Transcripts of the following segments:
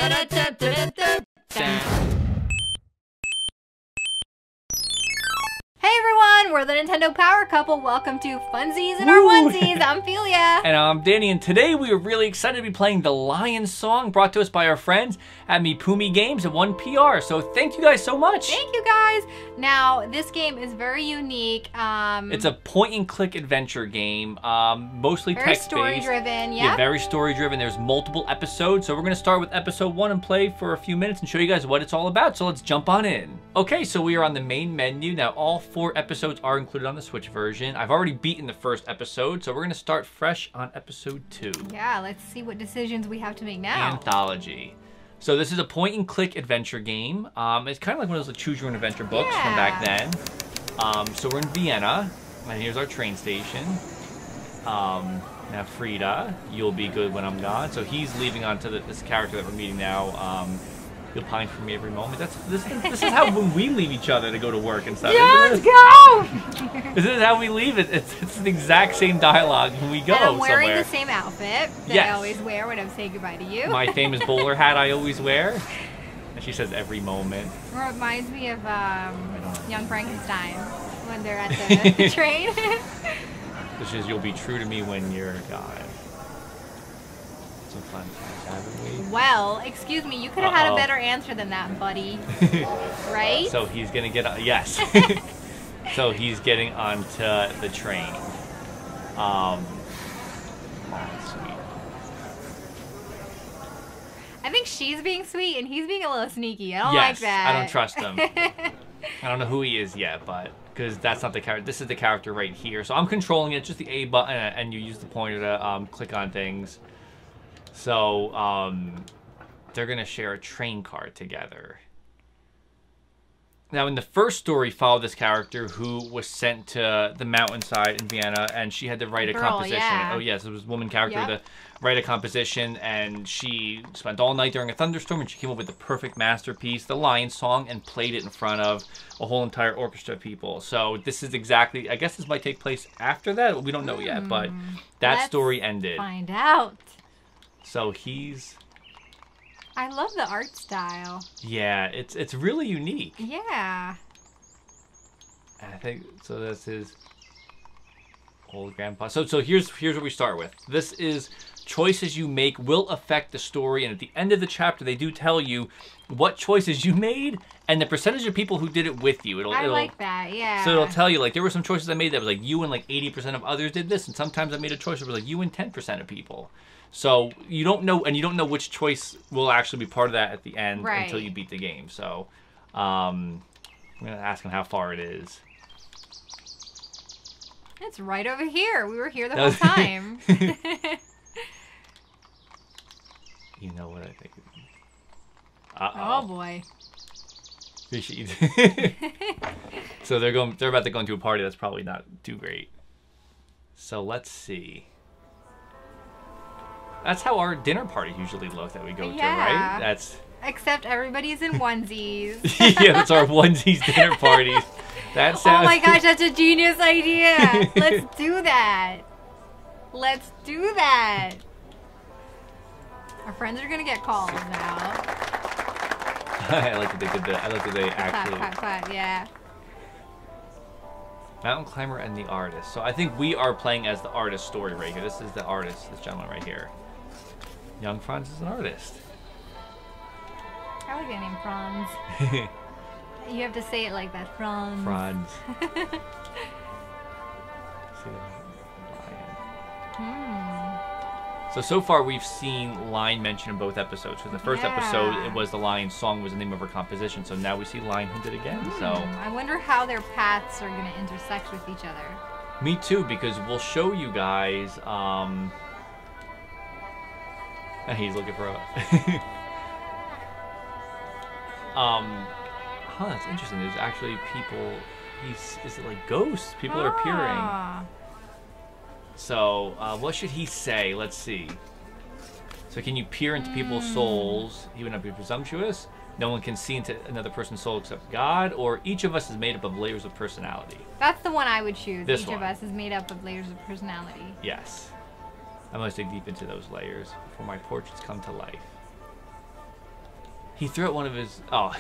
Hey everyone, we're the Nintendo Power Couple. Welcome to Funsies and Our Onesies. I'm Philia. And I'm Danny, and today we are really excited to be playing the Lion Song brought to us by our friends at MIPUMI Games and ONEPR. So thank you guys so much. Thank you guys. Now, this game is very unique. It's a point-and-click adventure game, mostly text-based. Very story-driven, yeah. Very story-driven. There's multiple episodes, so we're going to start with episode 1 and play for a few minutes and show you guys what it's all about. So let's jump on in. Okay, so we are on the main menu. Now, all 4 episodes are included on the Switch version. I've already beaten the first episode, so we're going to start fresh on episode 2. Yeah, let's see what decisions we have to make now. Anthology. So this is a point-and-click adventure game. It's kind of like one of those choose-your-own-adventure books from back then. So we're in Vienna, and here's our train station. Now Frida, you'll be good when I'm gone. So he's leaving on to this character that we're meeting now. You'll pine for me every moment. This is how when we leave each other to go to work and stuff. Yeah, let's go! This is how we leave it. It's the exact same dialogue when we go and I'm wearing somewhere. the same outfit that I always wear when I'm saying goodbye to you. My famous bowler hat I always wear. And she says every moment. It reminds me of Young Frankenstein when they're at the train. Which is, you'll be true to me when you're gone. Some fun times, haven't we? Well, excuse me, you could have had a better answer than that, buddy. Right? So he's gonna get yes. So he's getting onto the train. Oh, sweet. I think she's being sweet and he's being a little sneaky. I don't like that. I don't trust him. I don't know who he is yet, but because that's not the character. This is the character right here. So I'm controlling it, just the A button, and you use the pointer to click on things. So they're gonna share a train card together. Now, in the first story, followed this character who was sent to the mountainside in Vienna, and she had to write a composition. Yeah. Oh yes, it was a woman character to write a composition, and she spent all night during a thunderstorm, and she came up with the perfect masterpiece, the Lion Song, and played it in front of a whole entire orchestra of people. So this is exactly, I guess this might take place after that. We don't know yet, but that story ended. Find out. So he's... I love the art style. Yeah, it's really unique. Yeah. And I think so. That's his old grandpa. So here's what we start with. This is choices you make will affect the story, and at the end of the chapter, they do tell you what choices you made and the percentage of people who did it with you. I like that. Yeah. So it'll tell you, like, there were some choices I made that was like you and like 80% of others did this, and sometimes I made a choice that was like you and 10% of people. So you don't know, and you don't know which choice will actually be part of that at the end until you beat the game. So I'm gonna ask him how far it is. It's right over here. We were here the whole time. You know what I think? Oh boy. So they're about to go into a party that's probably not too great. So let's see. That's how our dinner parties usually look that we go to, right? That's except everybody's in onesies. Yeah, that's our onesies dinner parties. That sounds... Oh my gosh, that's a genius idea. Let's do that. Let's do that. Our friends are gonna get calls now. I like that they did that. I like that they actually... Clap, yeah. Mountain climber and the artist. So I think we are playing as the artist story right here. This is the artist, this gentleman right here. Young Franz is an artist. I like the name Franz. You have to say it like that, Franz. Franz. So far we've seen Lion mentioned in both episodes. For the first episode, it was the Lion Song was the name of her composition. So now we see Lion hinted again. So I wonder how their paths are going to intersect with each other. Me too, because we'll show you guys. He's looking for a... that's interesting. There's actually people... Is it like ghosts? People are appearing. So, what should he say? Let's see. So can you peer into people's souls? He would not be presumptuous. No one can see into another person's soul except God. Or each of us is made up of layers of personality. That's the one I would choose. Each of us is made up of layers of personality. Yes. I must dig deep into those layers before my portraits come to life. He threw out one of his... Oh.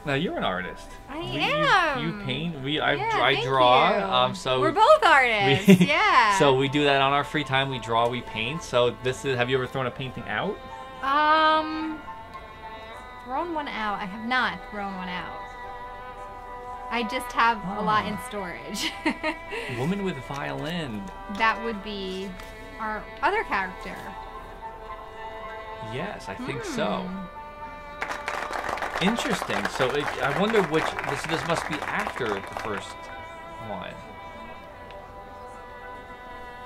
Now, you're an artist. I am. You paint. I draw. So we're both artists. Yeah. So we do that on our free time. We draw, we paint. So this is... Have you ever thrown a painting out? Thrown one out. I have not thrown one out. I just have a lot in storage. Woman with violin. That would be our other character. Yes, I think so. Interesting. So I wonder which... This must be after the first one.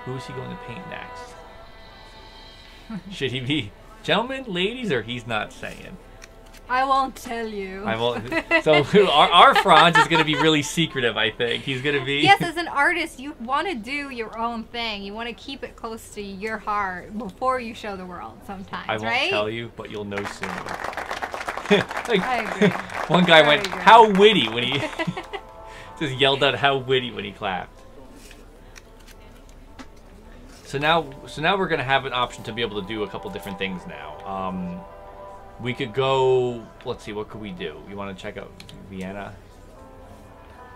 Who is he going to paint next? Should he be gentlemen, ladies, or he's not saying? I won't tell you. I won't. So our Franz is going to be really secretive, I think. He's going to be... Yes, as an artist, you want to do your own thing. You want to keep it close to your heart before you show the world sometimes, I won't right? tell you, but you'll know soon. I agree. One guy went, how witty, when he... just yelled out how witty when he clapped. So now we're going to have an option to be able to do a couple different things now. We could go, let's see, what could we do? You want to check out Vienna?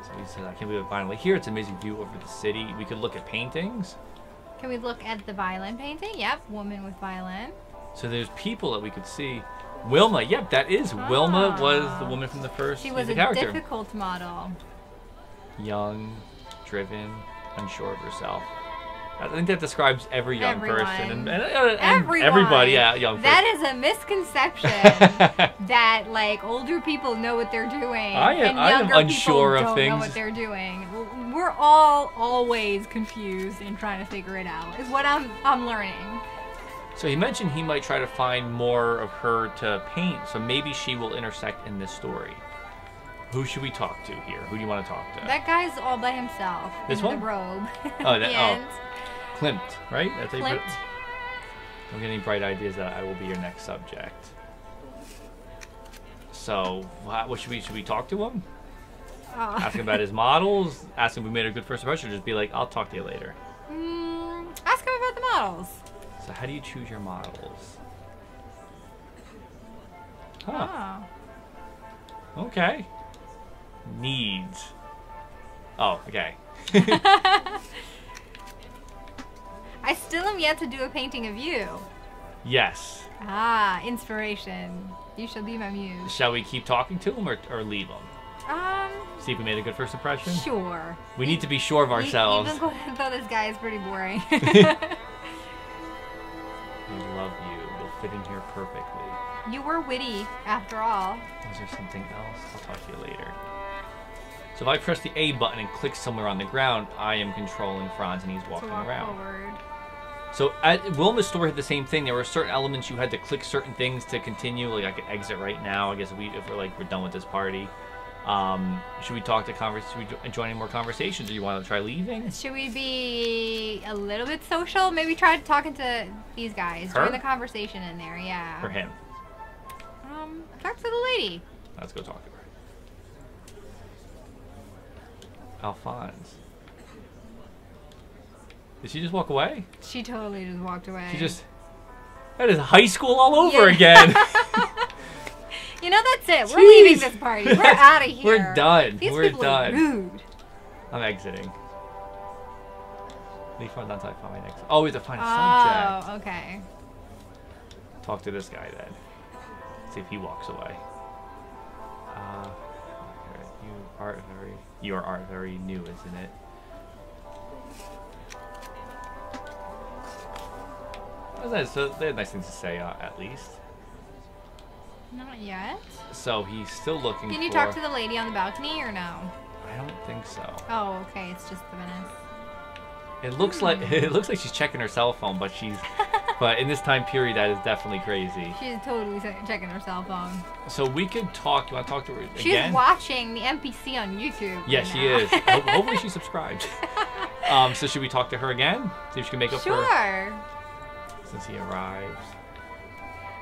So he said, I can't believe it finally here. It's an amazing view over the city. We could look at paintings. Can we look at the violin painting? Yep, woman with violin. So there's people that we could see. Wilma, yep, that is. Wilma was the woman from the first She was a character. difficult model. Young, driven, unsure of herself. I think that describes every young person and everybody, yeah, young person. That is a misconception that like older people know what they're doing and younger unsure people of don't things. know what they're doing. We're all always confused and trying to figure it out. Is what I'm learning. So he mentioned he might try to find more of her to paint, so maybe she will intersect in this story. Who should we talk to here? Who do you want to talk to? That guy's all by himself. This in one? The robe. Oh, that. Klimt, right? That's Klimt. Don't get any bright ideas that I will be your next subject. So, what should we talk to him? Ask him about his models. Ask him if we made a good first impression. Or just be like, I'll talk to you later. Ask him about the models. So, how do you choose your models? Huh. Okay. Needs. Oh, okay. I still am yet to do a painting of you. Yes. Inspiration. You shall be my muse. Shall we keep talking to him or leave him? See if we made a good first impression? Sure. We need to be sure of ourselves. Even though this guy is pretty boring. We love you. You'll fit in here perfectly. You were witty, after all. Is there something else? I'll talk to you later. So if I press the A button and click somewhere on the ground, I am controlling Franz and he's walking around. Forward. So at Wilma's story had the same thing. There were certain elements you had to click certain things to continue. Like I could exit right now. I guess if we're done with this party. Should we talk to should we join in more conversations, or you want to try leaving? Should we be a little bit social? Maybe try talking to these guys. Her? Join the conversation in there, yeah. For him. Talk to the lady. Let's go talk to her. Alphonse. Did she just walk away? She totally just walked away. That is high school all over again. You know, that's it. We're leaving this party. We're out of here. We're done. These We're people done. are rude. I'm exiting. Leave Franz until I find my next. Oh, we have to find a subject. Oh, okay. Talk to this guy then. See if he walks away. Your art very new, isn't it? That's nice. So they had nice things to say, at least. Not yet. So he's still looking. Can you talk to the lady on the balcony or no? I don't think so. Oh, okay. It's just the menace. It looks like she's checking her cell phone, but but in this time period, that is definitely crazy. She's totally checking her cell phone. So we could talk. You want to talk to her again? She's watching the NPC on YouTube. Yes, she is. Hopefully she subscribed. So should we talk to her again? See if she can make up for Sure. Since he arrives.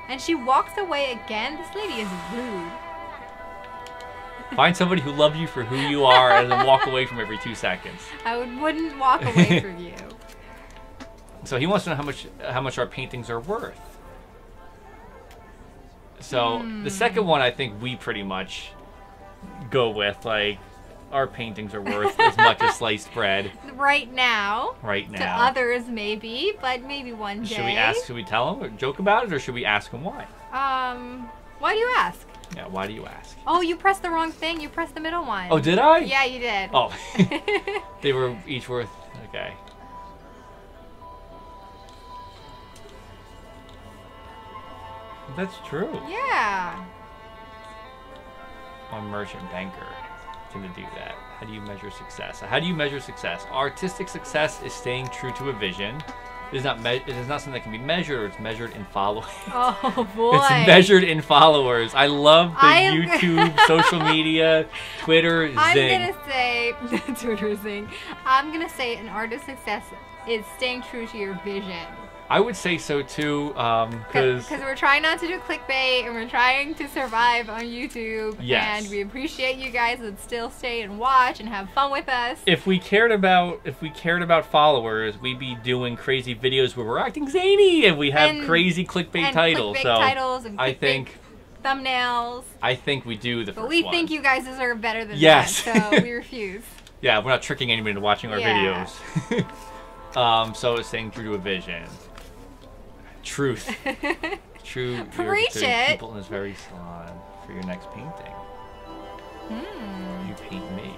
And she walks away again. This lady is rude. Find somebody who loves you for who you are and then walk away from every 2 seconds. I wouldn't walk away from you. So he wants to know how much our paintings are worth. So the second one, I think we pretty much go with, like, our paintings are worth as much as sliced bread. Right now. Right now. To others, maybe, but maybe one day. Should we tell them or joke about it, or should we ask them why? Why do you ask? Yeah, why do you ask? Oh, you pressed the wrong thing. You pressed the middle one. Oh, did I? Yeah, you did. Oh. They were each worth, okay. That's true. Yeah. I'm a merchant banker. To do that. How do you measure success? How do you measure success? Artistic success is staying true to a vision. It is not something that can be measured, or it's measured in followers. Oh boy. It's measured in followers. I love the YouTube, social media, Twitter, zing. I'm gonna say Twitter zing. I'm gonna say an artist's success is staying true to your vision. I would say so too, because we're trying not to do clickbait, and we're trying to survive on YouTube. Yes. And we appreciate you guys that still stay and watch and have fun with us. If we cared about followers, we'd be doing crazy videos where we're acting zany and we have crazy clickbait titles. Titles and I think thumbnails. I think we do the first one. But we think you guys deserve better than yes. that, so we refuse. Yeah, we're not tricking anybody into watching our videos. So it's staying true to a vision. Truth. True. Preach it. People in this very salon for your next painting. You paint me.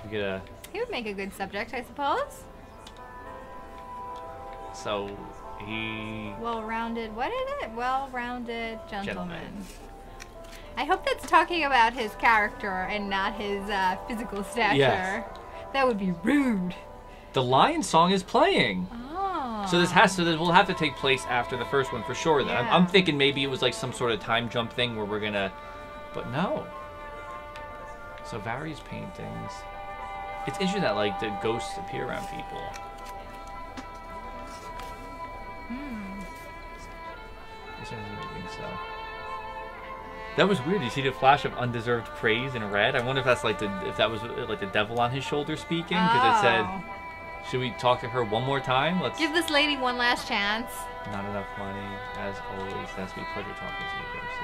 You get a. He would make a good subject, I suppose. So he. Well-rounded. What is it? Well-rounded gentleman. I hope that's talking about his character and not his physical stature. Yes. That would be rude. The Lion song is playing. Oh. So this will have to take place after the first one for sure. Then I'm thinking maybe it was like some sort of time jump thing where we're gonna, but no. So various paintings. It's interesting that like the ghosts appear around people. I don't think so. That was weird. You see the flash of undeserved praise in red. I wonder if that's like that was like the devil on his shoulder speaking, because it said, "Should we talk to her one more time? Let's give this lady one last chance." Not enough money, as always. That's me. Pleasure talking to you, Ghost.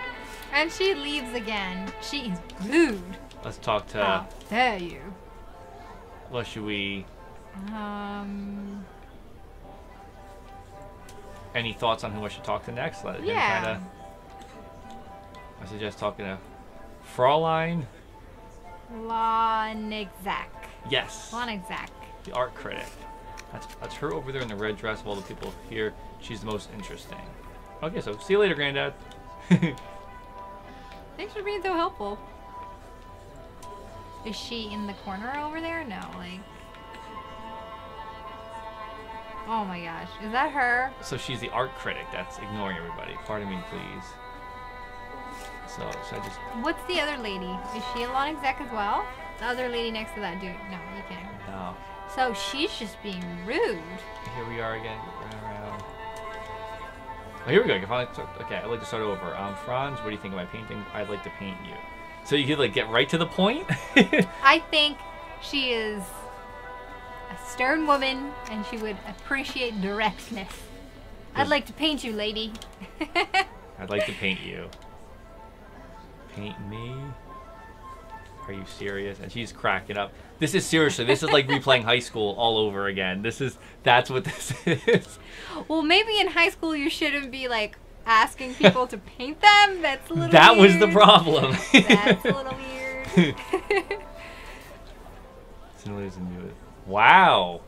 And she leaves again. She is rude. Let's talk to. How dare you? Well, should we? Any thoughts on who I should talk to next? Yeah. I suggest talking to Fraulein Lonexak. Yes. Lonexak. The art critic. That's her over there in the red dress of all the people here. She's the most interesting. Okay, so see you later, Granddad. Thanks for being so helpful. Is she in the corner over there? No, like. Oh my gosh, is that her? So she's the art critic that's ignoring everybody. Pardon me, please. So should I just... What's the other lady? Is she a lawn exec as well? The other lady next to that dude. No, you can't. No. So she's just being rude. Here we are again. Around. Oh, here we go. Okay, I'd like to start over. Franz, what do you think of my painting? I'd like to paint you. So you could like get right to the point? I think she is a stern woman and she would appreciate directness. I'd like to paint you, lady. I'd like to paint you. Paint me? Are you serious? And she's cracking up. This is seriously, this is like replaying high school all over again. That's what this is. Well, maybe in high school you shouldn't be like asking people to paint them. That's a little That weird. was the problem. That's a little weird. Wow.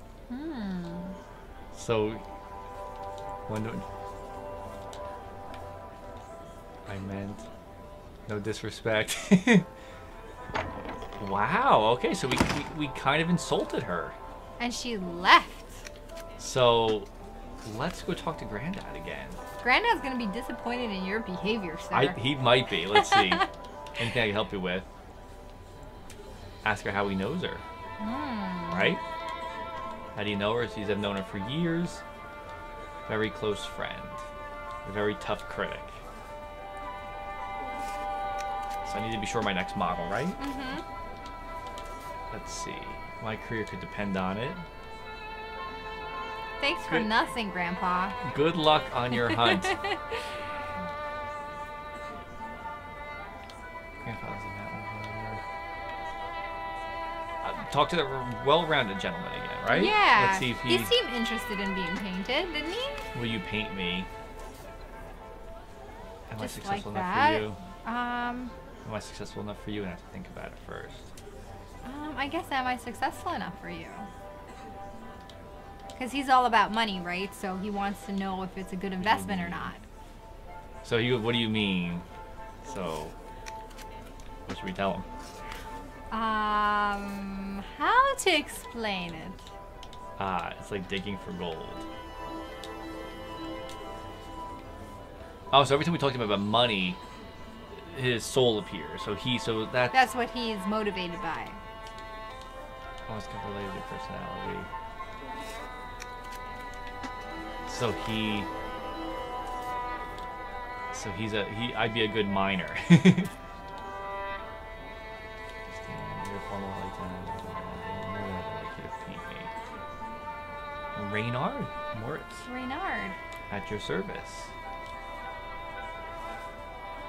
So, I meant, no disrespect. Wow, okay, so we kind of insulted her. And she left. So, let's go talk to Granddad again. Granddad's gonna be disappointed in your behavior, sir. He might be. Let's see. Anything I can help you with? Ask her how he knows her. Right? How do you know her? I've known her for years. Very close friend. A very tough critic. So I need to be sure my next model, right? Let's see. My career could depend on it. Thanks for nothing, Grandpa. Good luck on your hunt. talk to the well-rounded gentleman again, right? Yeah. Let's see if he seemed interested in being painted, didn't he? Will you paint me? Am I Just successful like enough that. for you? Am I successful enough for you? And I have to think about it first. I guess am I successful enough for you? Because he's all about money, right? So he wants to know if it's a good investment or not. So what do you mean? So what should we tell him? How to explain it? It's like digging for gold. Oh, so every time we talk to him about money, his soul appears. So that's what he's motivated by. Oh, it's kind of related to personality. I'd be a good miner. Reynard? Moritz. Reynard. At your service.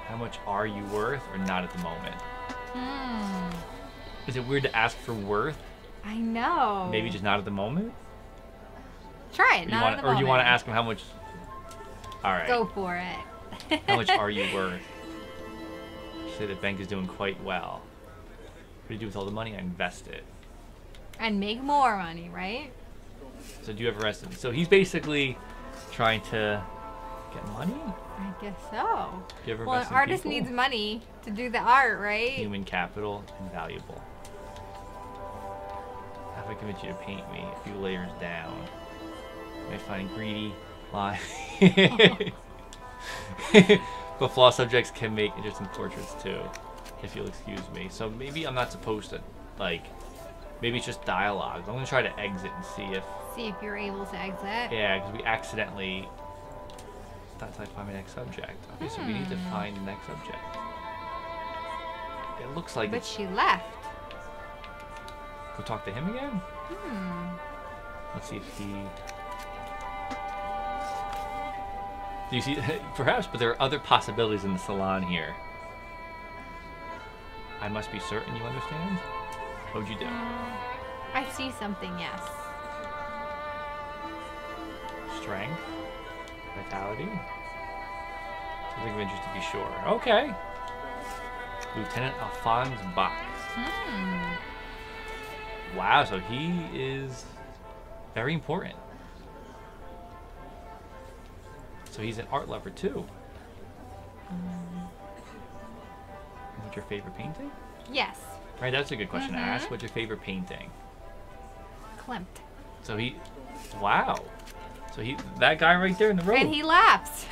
How much are you worth or not at the moment? Is it weird to ask for worth? I know. Maybe just not at the moment? Try it, not at the moment. Or you want to ask him how much... Alright. Go for it. How much are you worth? You say the bank is doing quite well. What do you do with all the money? I invest it. And make more money, right? So do you have a rest of it? So he's basically trying to get money? I guess so. Do you ever Well, an artist needs money to do the art, right? Human capital, invaluable. How if I convince you to paint me a few layers down? I find greedy, lie. But flawed subjects can make interesting portraits too, if you'll excuse me. So maybe I'm not supposed to, like, maybe it's just dialogue. I'm gonna try to exit and see if you're able to exit. Yeah, because we accidentally. That's how I find my next subject. Okay, so we need to find the next subject. It looks like. But she left. Go talk to him again. Let's see if he. Do you see? Perhaps, but there are other possibilities in the salon here. I must be certain you understand. What would you do? I see something, yes. Strength, vitality. Something of interest to be sure. Okay. Lieutenant Alphonse Bach. Wow, so he is very important. So he's an art lover too. What's your favorite painting? Yes. Right, that's a good question to ask. What's your favorite painting? Klimt. So he, wow. So that guy right there in the road. And he laughs.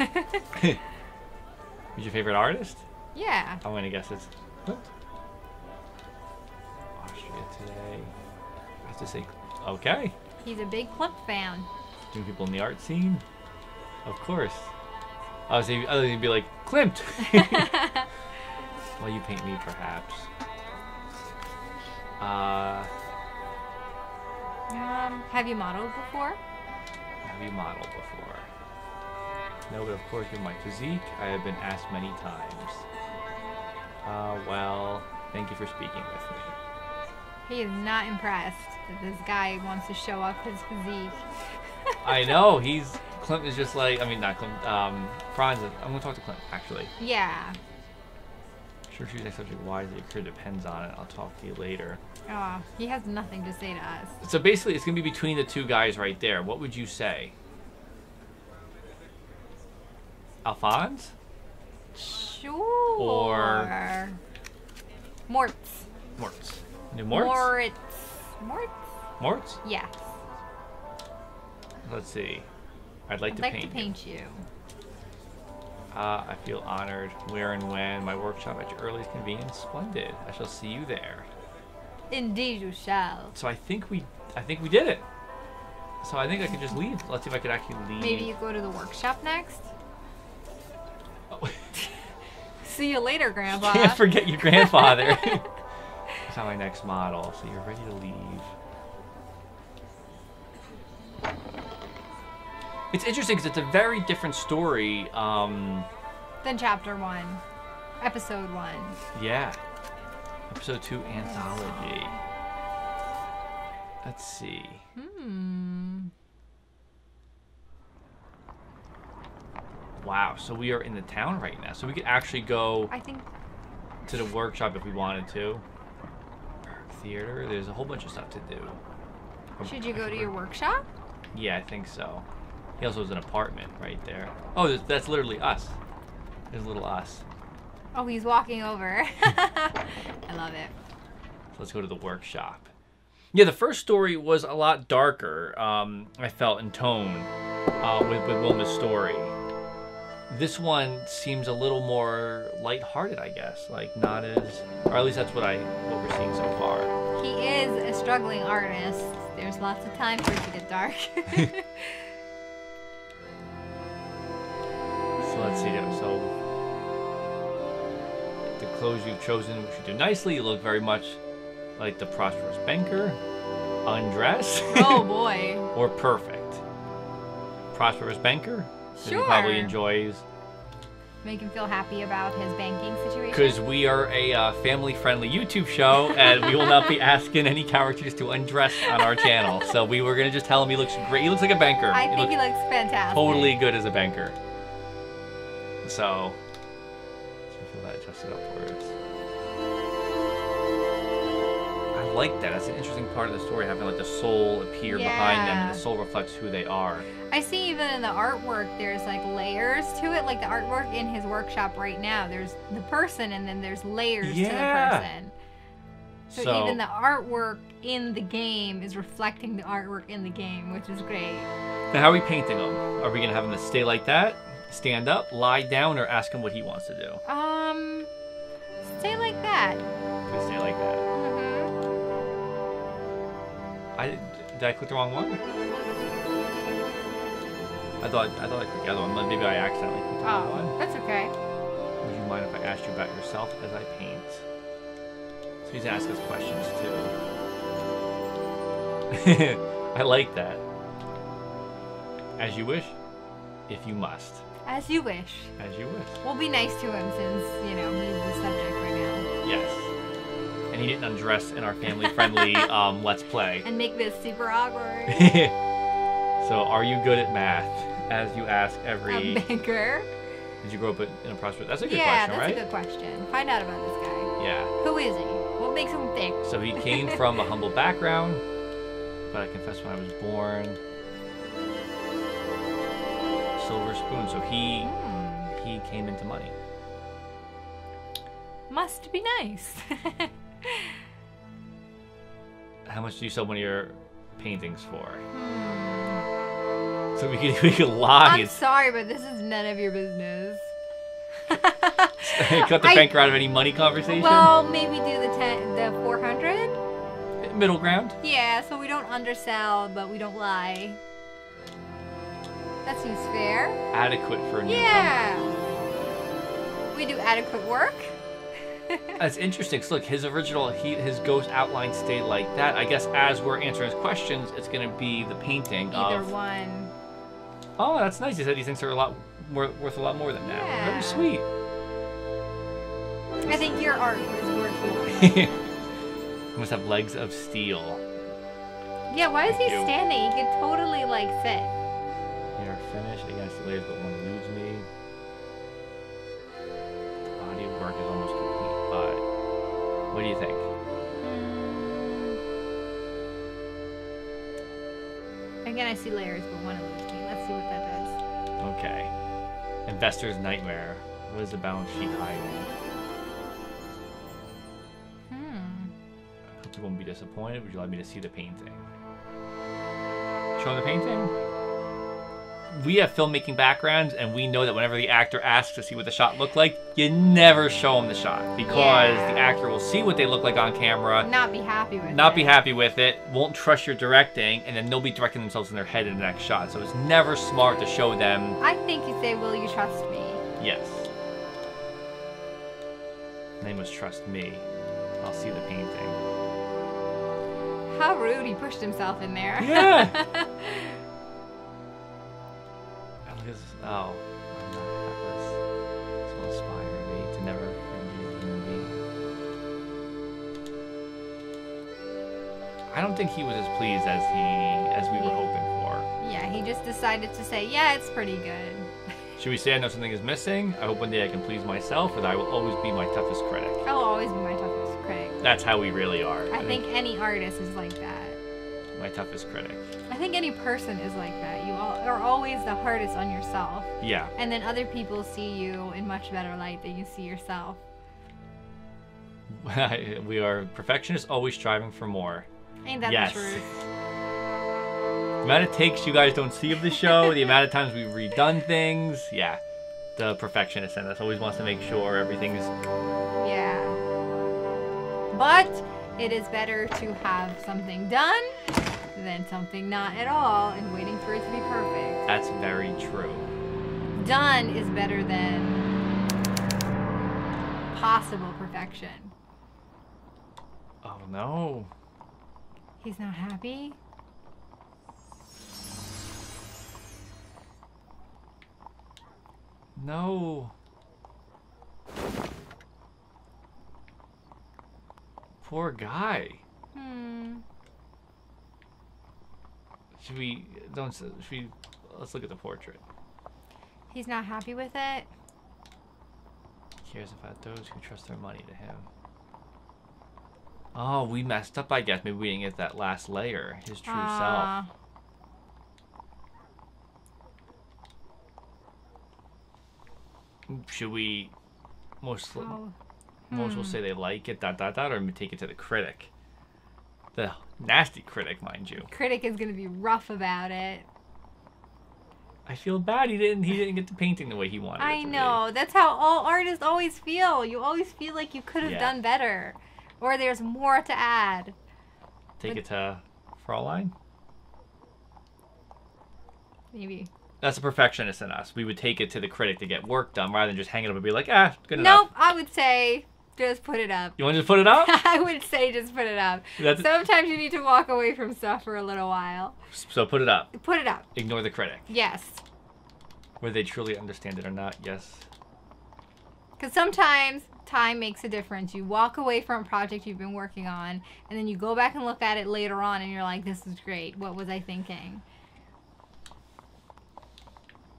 Who's your favorite artist? Yeah. I'm gonna guess it's Klimt. Austria today. I have to say, okay. He's a big Klimt fan. Doing people in the art scene? Of course. I was gonna be like, Klimt! Well, you paint me, perhaps. Have you modeled before? Have you modeled before? No, but of course, with my physique, I have been asked many times. Well, thank you for speaking with me. He is not impressed that this guy wants to show off his physique. I know, Klimt is just like, I mean, not Klimt, Franz, I'm gonna talk to Klimt, actually. Yeah. Sure, choose next subject wisely. Your career depends on it. I'll talk to you later. Oh, he has nothing to say to us. So basically, it's gonna be between the two guys right there. What would you say? Alphonse? Sure. Or Moritz. Moritz. New Moritz? Moritz. Moritz? Moritz? Yes. Let's see. I'd like to paint you. I feel honored. Where and when? My workshop at your earliest convenience. Splendid. I shall see you there. Indeed you shall. So I think we did it. So I think I can just leave. Let's see if I could actually leave. Maybe you go to the workshop next? Oh. See you later, Grandpa. Can't forget your grandfather. That's not my next model. So you're ready to leave. It's interesting because it's a very different story. Than chapter 1. Episode 1. Yeah. Episode 2 anthology. Let's see. Wow, so we are in the town right now. So we could actually go to the workshop if we wanted to. Theater, there's a whole bunch of stuff to do. Should you go to your workshop? Yeah, I think so. He also has an apartment right there. Oh, that's literally us. There's little us. Oh, he's walking over. I love it. So let's go to the workshop. Yeah, the first story was a lot darker, I felt, in tone with Wilma's story. This one seems a little more lighthearted, I guess. Like, not as... Or at least that's what we're seeing so far. He is a struggling artist. There's lots of time for it to get dark. So let's see. So the clothes you've chosen, which you do nicely, you look very much like the prosperous banker. Undress. Oh boy. Or perfect. Prosperous banker. Sure. He probably enjoys. Make him feel happy about his banking situation. Because we are a family-friendly YouTube show, and we will not be asking any characters to undress on our channel. So we were gonna just tell him he looks great. He looks like a banker. I think he looks fantastic. Totally good as a banker. So feel that adjusted upwards. I like that. That's an interesting part of the story, having like the soul appear behind them, and the soul reflects who they are. I see even in the artwork there's like layers to it, like the artwork in his workshop right now. There's the person and then there's layers to the person. So even the artwork in the game is reflecting the artwork in the game, which is great. Now how are we painting them? Are we going to have him to stay like that, stand up, lie down, or ask him what he wants to do? Stay like that. We stay like that. Did I click the wrong one? I thought I clicked the other one, but maybe I accidentally clicked the wrong one. That's okay. Would you mind if I asked you about yourself as I paint? So he's asking us questions too. I like that. As you wish, if you must. As you wish. As you wish. We'll be nice to him since, you know, he's the subject right now. Yes. And he didn't undress in our family-friendly Let's Play. And make this super awkward. So, are you good at math? As you ask every... A banker. Did you grow up in a prosperous... That's a good question, right? Yeah, that's a good question. Find out about this guy. Yeah. Who is he? What makes him think? So he came from a humble background, but I confess when I was born... Silver spoon. So he came into money. Must be nice. How much do you sell one of your paintings for? So we could lie. I'm sorry, but this is none of your business. Cut the banker out of any money conversation? Well, maybe do the 400? Middle ground? Yeah, so we don't undersell, but we don't lie. That seems fair. Adequate for a newcomer. Yeah. We do adequate work. That's interesting. So look, his ghost outline stayed like that. I guess as we're answering his questions, it's going to be the painting Either one. Oh, that's nice. He said he thinks they're worth a lot more than that. Yeah. Very sweet. I think your art is worth more. He must have legs of steel. Yeah, why is he standing? He could totally, like, sit. We are finished against the layers, but one eludes me. The body of work is almost complete, but what do you think? Again, I see layers, but one eludes me. Let's see what that does. Okay. Investor's nightmare. What is the balance sheet hiding? I hope you won't be disappointed. Would you like me to see the painting? Show the painting? We have filmmaking backgrounds, and we know that whenever the actor asks to see what the shot looked like, you never show them the shot, because the actor will see what they look like on camera, not be happy with it, won't trust your directing, and then they'll be directing themselves in their head in the next shot. So it's never smart to show them. I think you say, "Will you trust me?" Yes. They must trust me. I'll see the painting. How rude, he pushed himself in there. Yeah. Oh, I'm not hapless. This will inspire me to never forget human being. I I don't think he was as pleased as we were hoping for. Yeah, he just decided to say, yeah, it's pretty good. Should we say I know something is missing? I hope one day I can please myself, or that I will always be my toughest critic. I'll always be my toughest critic. That's how we really are. I think any artist is like that. My toughest critic. I think any person is like that. You are always the hardest on yourself. Yeah. And then other people see you in much better light than you see yourself. We are perfectionists, always striving for more. Ain't that yes. the truth? The amount of takes you guys don't see of the show, the amount of times we've redone things. Yeah. The perfectionist in us always wants to make sure everything is... Yeah. But it is better to have something done than something not at all and waiting for it to be perfect. That's very true. Done is better than possible perfection. Oh no. He's not happy? No. Poor guy. Let's look at the portrait. He's not happy with it? He cares about those who trust their money to him. Oh, we messed up, I guess. Maybe we didn't get that last layer. His true self. Should we... Most will say they like it, or take it to the critic. The nasty critic, mind you. Critic is going to be rough about it. I feel bad he didn't get the painting the way he wanted it to I know. That's how all artists always feel. You always feel like you could have done better. Or there's more to add. Take it to Fraulein? Maybe. That's a perfectionist in us. We would take it to the critic to get work done rather than just hang it up and be like, good enough. Nope, I would say just put it up. You want to just put it up? I would say just put it up. Sometimes you need to walk away from stuff for a little while. So put it up. Put it up. Ignore the critic. Yes. Whether they truly understand it or not, yes. Because sometimes time makes a difference. You walk away from a project you've been working on, and then you go back and look at it later on, and you're like, this is great. What was I thinking?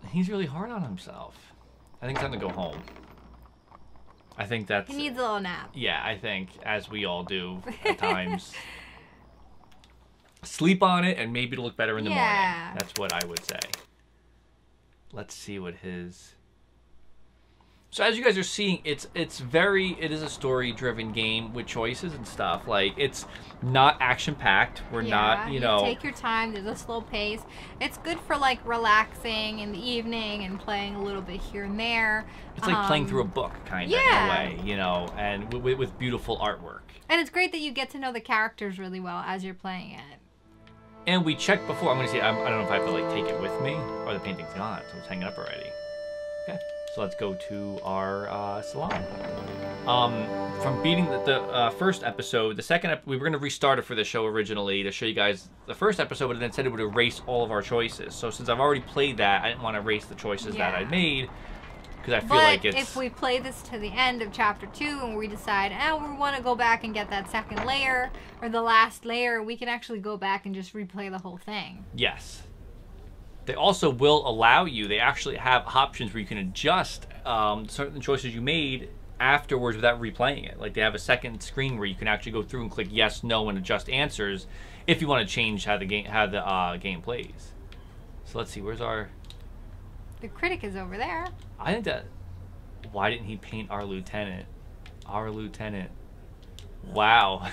He's really hard on himself. I think it's time to go home. I think that's... He needs a little nap. Yeah, I think, as we all do at times. Sleep on it, and maybe it'll look better in the morning. That's what I would say. Let's see what his... So as you guys are seeing, it is a story-driven game with choices and stuff. Like, it's not action-packed. We're not, you know... take your time. There's a slow pace. It's good for, like, relaxing in the evening and playing a little bit here and there. It's like playing through a book, kind of, in a way, you know, and with beautiful artwork. And it's great that you get to know the characters really well as you're playing it. And we checked before. I'm going to see, I don't know if I have to, like, take it with me, or the painting's gone, so it's hanging up already. Okay. So let's go to our salon. From beating the first episode, the second we were going to restart it for the show originally to show you guys the first episode, but then said it would erase all of our choices. So since I've already played that, I didn't want to erase the choices that I made because I feel like it's... But if we play this to the end of chapter 2 and we decide, we want to go back and get that second layer or the last layer, we can actually go back and just replay the whole thing. Yes. They also will allow you, they actually have options where you can adjust certain choices you made afterwards without replaying it. Like they have a second screen where you can actually go through and click yes, no, and adjust answers if you want to change how the game plays. So let's see, where's our... The critic is over there. I think that... Why didn't he paint our lieutenant? Our lieutenant. Wow.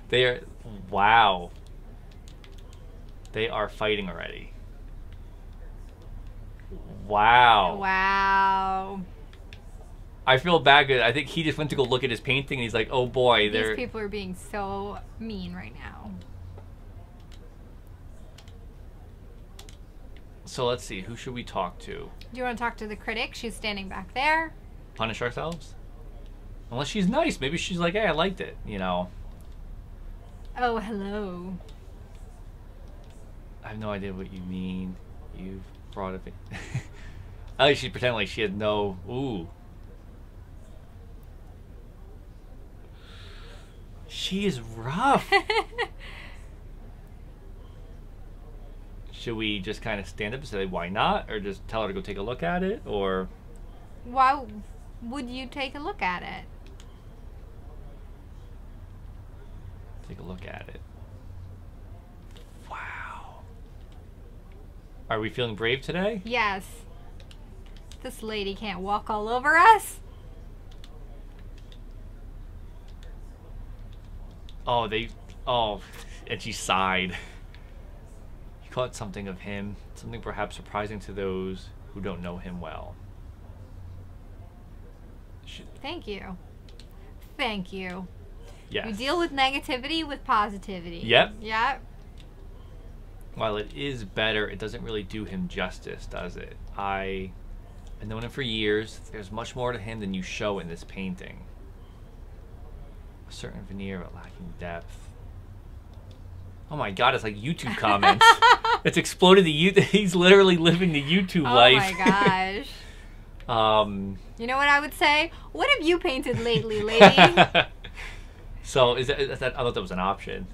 They are... Wow. They are fighting already. Wow. Wow. I feel bad because I think he just went to go look at his painting and he's like, oh boy, these people are being so mean right now. So let's see, who should we talk to? Do you want to talk to the critic? She's standing back there. Punish ourselves? Unless she's nice. Maybe she's like, hey, I liked it, you know. Oh, hello. I have no idea what you mean. You've brought it. I think she's pretending like she had no... Ooh. She is rough. Should we just kind of stand up and say, why not? Or just tell her to go take a look at it? Or why would you take a look at it? Take a look at it. Wow. Are we feeling brave today? Yes. This lady can't walk all over us. Oh, and she sighed. He caught something of him, something perhaps surprising to those who don't know him well. Thank you. Thank you. Yes. We deal with negativity with positivity. Yep. Yep. While it is better, it doesn't really do him justice, does it? I've known him for years. There's much more to him than you show in this painting. A certain veneer but lacking depth. Oh my god, it's like YouTube comments. It's exploded the YouTube. He's literally living the YouTube life. Oh my gosh. You know what I would say? What have you painted lately, lady? So is that I thought that was an option.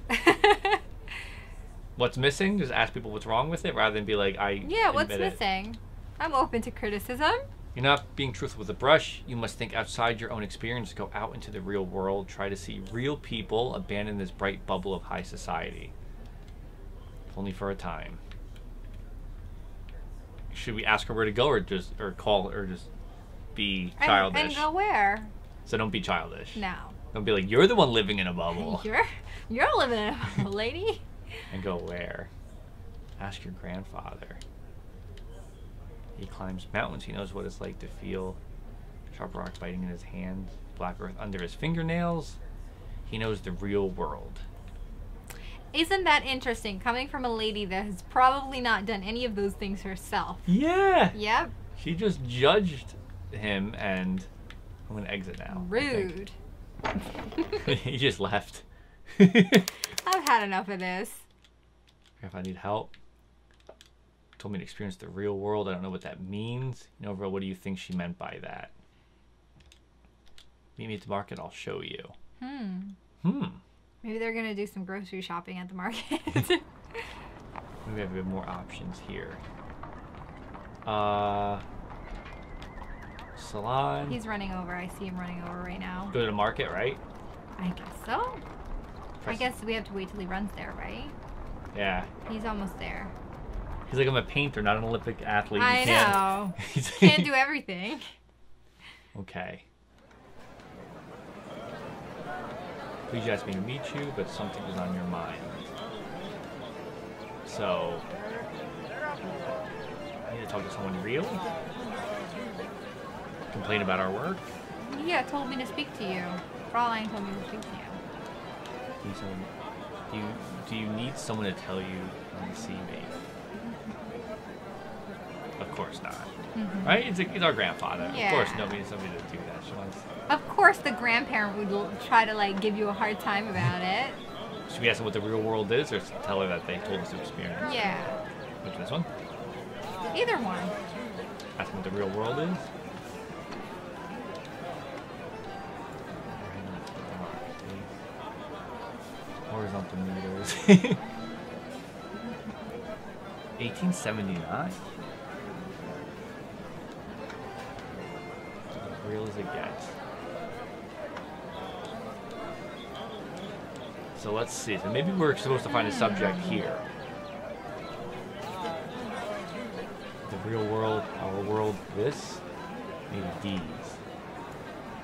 What's missing? Just ask people what's wrong with it rather than be like, yeah, what's missing? I'm open to criticism. You're not being truthful with the brush. You must think outside your own experience. Go out into the real world. Try to see real people. Abandon this bright bubble of high society. If only for a time. Should we ask her where to go, or call, or just be childish? And go where? So don't be childish. No. Don't be like, you're the one living in a bubble. You're living in a bubble, lady. And go where? Ask your grandfather. He climbs mountains. He knows what it's like to feel sharp rocks biting in his hand, black earth under his fingernails. He knows the real world. Isn't that interesting? Coming from a lady that has probably not done any of those things herself. Yeah. Yep. She just judged him, and I'm going to exit now. Rude. He just left. I've had enough of this. If I need help. Told me to experience the real world. I don't know what that means. You know, bro, what do you think she meant by that? Meet me at the market. I'll show you. Maybe they're going to do some grocery shopping at the market. Maybe we have a bit more options here. Salon. He's running over. I see him running over right now. Go to the market, right? I guess so. I guess we have to wait till he runs there, right? Yeah. He's almost there. He's like, I'm a painter, not an Olympic athlete. I know. Can't do everything. Okay. Please ask me to meet you, but something is on your mind. So, I need to talk to someone real? Complain about our work? Yeah, told me to speak to you. Fraulein told me to speak to you. Do you need someone to tell you when to see me? Of course not. Right? It's our grandfather. Yeah. Of course somebody to do that. She wants... Of course the grandparent would try to like give you a hard time about it. Should we ask them what the real world is, or tell her that they told us to experience? Yeah. Which this one? Either one. Ask them what the real world is? Horizontal meters. 1879? As real as it gets. So let's see. So maybe we're supposed to find a subject here. The real world, our world, this, maybe these.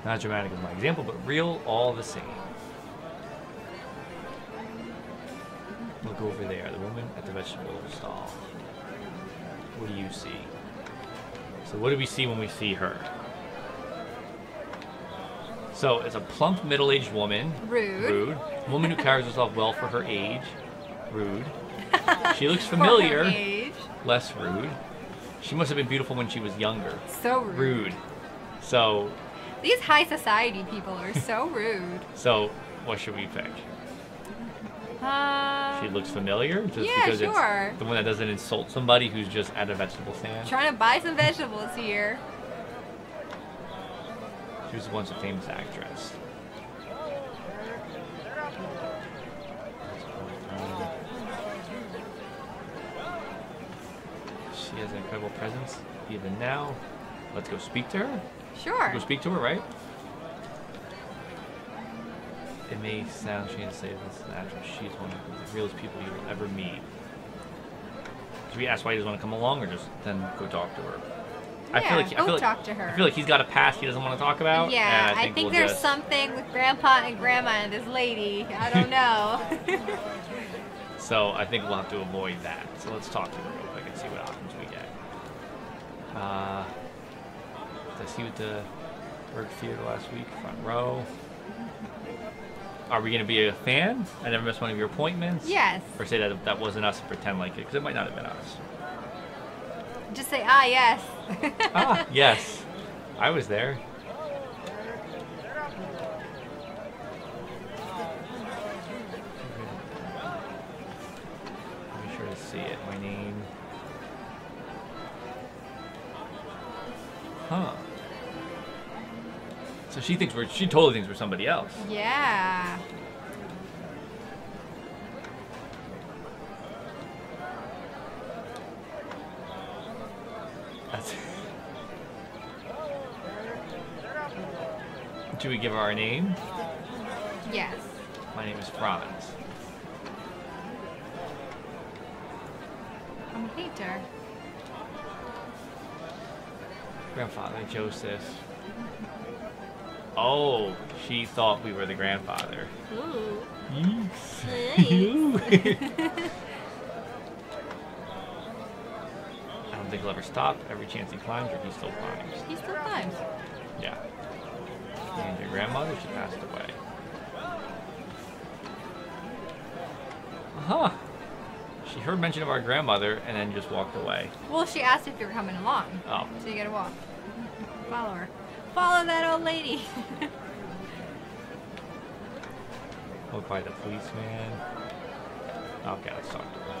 Not dramatic as my example, but real, all the same. Look over there, the woman at the vegetable stall. What do you see? So what do we see when we see her? So it's a plump, middle-aged woman. Rude. Woman who carries herself well for her age. Rude. She looks familiar. For her age. Less rude. She must have been beautiful when she was younger. So rude. Rude. So... These high society people are so rude. So, what should we pick? She looks familiar? Just yeah, because sure. It's the one that doesn't insult somebody who's just at a vegetable stand? Trying to buy some vegetables here. She was once a famous actress. She has an incredible presence, even now. Let's go speak to her? Sure. Let's go speak to her, right? It may sound strange to say this after she's one of the realest people you will ever meet. Should we ask why he doesn't want to come along, or just then go talk to her? Yeah, go talk to her. I feel like he's got a past he doesn't want to talk about. Yeah, I think there's something with Grandpa and Grandma and this lady. I don't know. So I think we'll have to avoid that. So let's talk to her real quick and see what options we get. Did I see what the Berg Theater last week? Front row. Are we going to be a fan? I never missed one of your appointments? Yes. Or say that that wasn't us and pretend like it, because it might not have been us. Just say, ah, yes. Ah, yes. I was there. Be sure to see it. My name. Huh. So she totally thinks we're somebody else. Yeah. Should we give her our name? Yes. My name is Franz. I'm a painter. Grandfather, Joseph. Oh, she thought we were the grandfather. Ooh. Yes. Nice. I don't think he'll ever stop. Every chance he climbs, or he still climbs. He still climbs. Yeah. And your grandmother, she passed away. Huh. She heard mention of our grandmother and then just walked away. Well, she asked if you were coming along. Oh. So you gotta walk. Follow her. Follow that old lady. Oh, by the policeman. Okay, let's talk to her.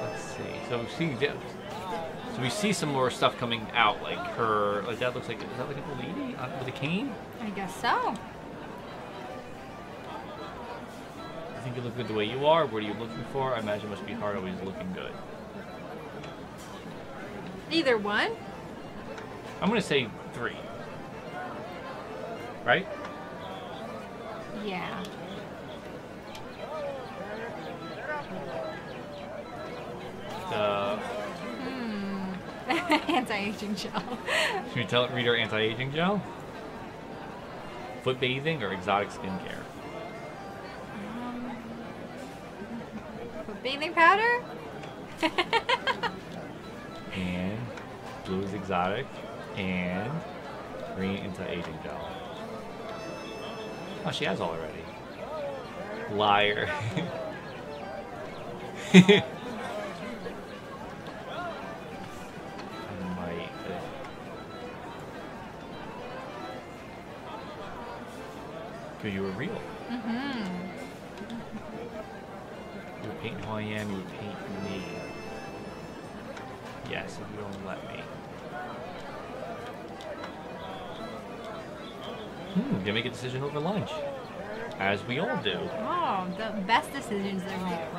Let's see. So we see some more stuff coming out, like her. Like that looks like. Is that like a lady with a cane? I guess so. I think you look good the way you are. What are you looking for? I imagine it must be hard always looking good. Either one. I'm gonna say 3. Right? Yeah. Anti-aging gel. Should we read our anti-aging gel? Foot bathing or exotic skincare? Foot bathing powder? And blue is exotic, and green anti-aging gel. Oh, she has all already. Liar. Because you were real. Mm-hmm. You would paint who I am, you would paint me. Yes, if you don't let me. Gonna make a decision over lunch. As we all do. Oh, the best decisions are made at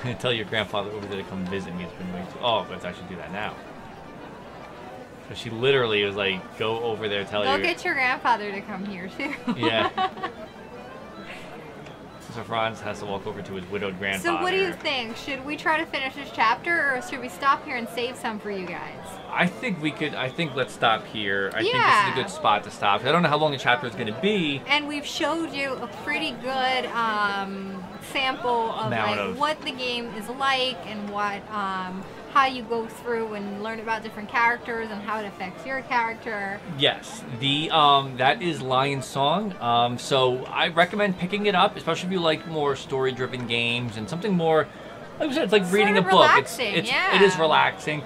lunch. Tell your grandfather over there to come visit me. It's been way too... Oh, but I should do that now. So she literally was like, go over there, tell Go get your grandfather to come here, too. Yeah. So Franz has to walk over to his widowed grandfather. So what do you think? Should we try to finish this chapter, or should we stop here and save some for you guys? I think we could. I think let's stop here. I think this is a good spot to stop. I don't know how long the chapter is going to be. And we've showed you a pretty good sample of what the game is like and what how you go through and learn about different characters and how it affects your character. Yes, the that is Lion Song. So I recommend picking it up, especially if you like more story-driven games and something more. Like I said, it's like reading a book. It is relaxing.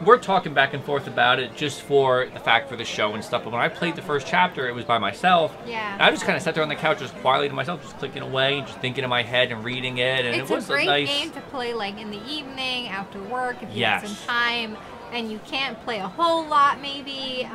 We're talking back and forth about it just for the fact for the show and stuff. But when I played the first chapter, it was by myself. Yeah. And I just kind of sat there on the couch, just quietly to myself, just clicking away, just thinking in my head and reading it. And it's it was a great nice game to play like in the evening after work if you have some time. and you can't play a whole lot maybe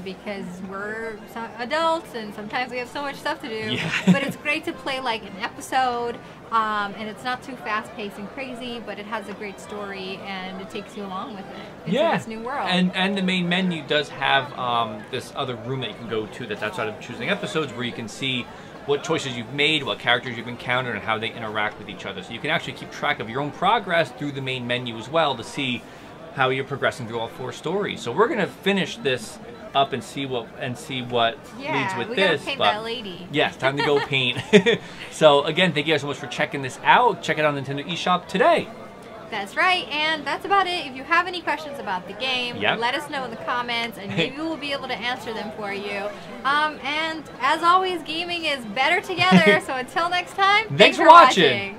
because we're adults and sometimes we have so much stuff to do. Yeah. But it's great to play like an episode, and it's not too fast-paced and crazy, but it has a great story and it takes you along with it into this new world. And the main menu does have this other room that you can go to that's outside of choosing episodes, where you can see what choices you've made, what characters you've encountered, and how they interact with each other. So you can actually keep track of your own progress through the main menu as well to see how you're progressing through all 4 stories. So we're gonna finish this up and see what leads with we this. Gotta paint that lady. Yes, time to go paint. So again, thank you guys so much for checking this out. Check it out on Nintendo eShop today. That's right, and that's about it. If you have any questions about the game, let us know in the comments, and maybe we'll be able to answer them for you. And as always, gaming is better together, so until next time, thanks for watching.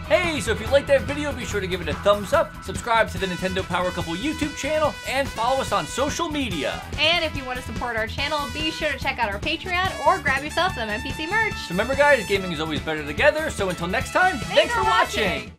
Hey, so if you liked that video, be sure to give it a thumbs up, subscribe to the Nintendo Power Couple YouTube channel, and follow us on social media. And if you want to support our channel, be sure to check out our Patreon or grab yourself some MPC merch. So remember guys, gaming is always better together, so until next time, thanks for watching.